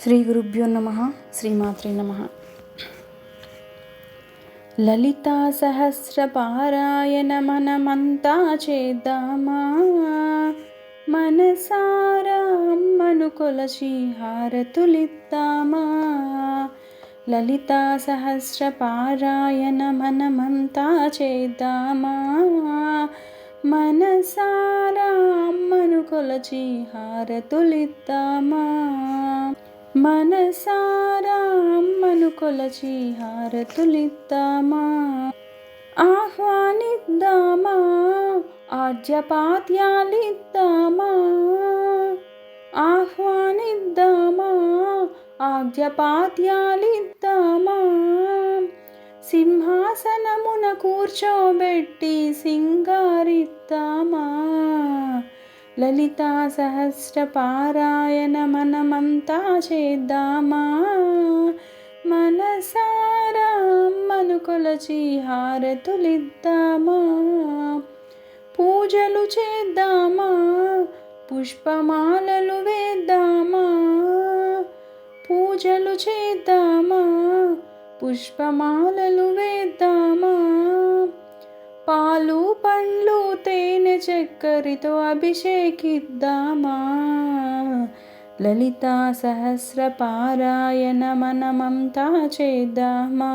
శ్రీ గురుభ్యో నమః. శ్రీమాత్రే నమః. లలితా సహస్రపారాయణ మనమంతా చేద్దామా, మనసారా అమ్మను కొలచి హారతులిద్దామా. లలితా సహస్రపారాయణ మనమంతా చేద్దామా, మనసారా అమ్మను కొలచి హారతులిద్దామా. మనసారా అమ్మను కొలచి హారతులిద్దామా. ఆహ్వానిద్దామా, ఆర్ఘ్యపాద్యాలిద్దామా. ఆహ్వానిద్దామా, ఆర్ఘ్యపాద్యాలిద్దామా. సింహాసనమున కూర్చోబెట్టి సింగారిద్దామా. లలితా సహస్రపారాయణ మనమంతా చేద్దామా, మనసారా అమ్మను కొలచి హారతులిద్దామా. పూజలు చేద్దామా, పుష్పమాలలు వేద్దామా. పూజలు చేద్దామా, పుష్పమాలలు వేద్దామా. పాలు పండ్లు తేనె చక్కెరతో అభిషేకిద్దామా. లలితా సహస్రపారాయణ మనమంతా చేద్దామా,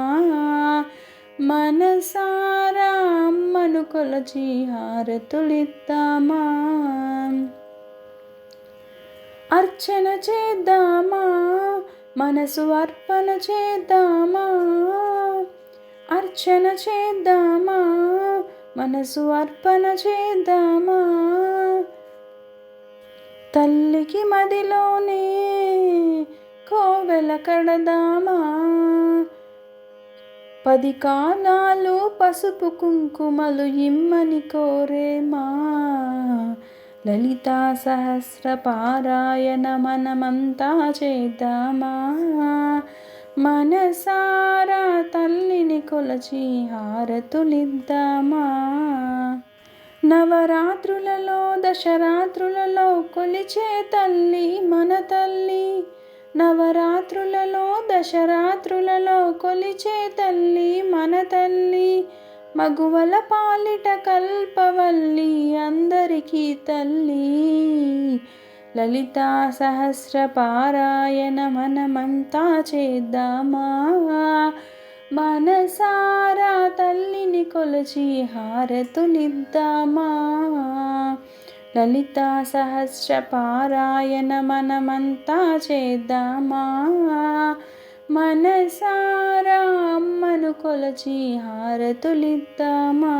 మనసారా అమ్మను కొలచి హారతులిద్దామా. అర్చన చేద్దామా, మనసు అర్పణ చేద్దామా. అర్చన చేద్దామా, మనసు అర్పణ చేద్దామా. తల్లికి మదిలోనే కోవెల కడదామా. 10 కాలాలు పసుపు కుంకుమలు ఇమ్మని కోరేమా. లలితా సహస్రపారాయణ మనమంతా చేద్దామా, మనసారా తల్లిని కొలచి హారతులిద్దామా. నవరాత్రులలో దశరాత్రులలో కొలిచే తల్లి మన తల్లి. నవరాత్రులలో దశరాత్రులలో కొలిచే తల్లి మన తల్లి. మగువల పాలిట కల్పవల్లి అందరికీ తల్లి. లలితా సహస్రపారాయణ మనమంతా చేద్దామా, మనసారా తల్లిని కొలచి హారతులిద్దామా. లలితా సహస్రపారాయణ మనమంతా చేద్దామా, మనసారా అమ్మను కొలచి హారతులిద్దామా.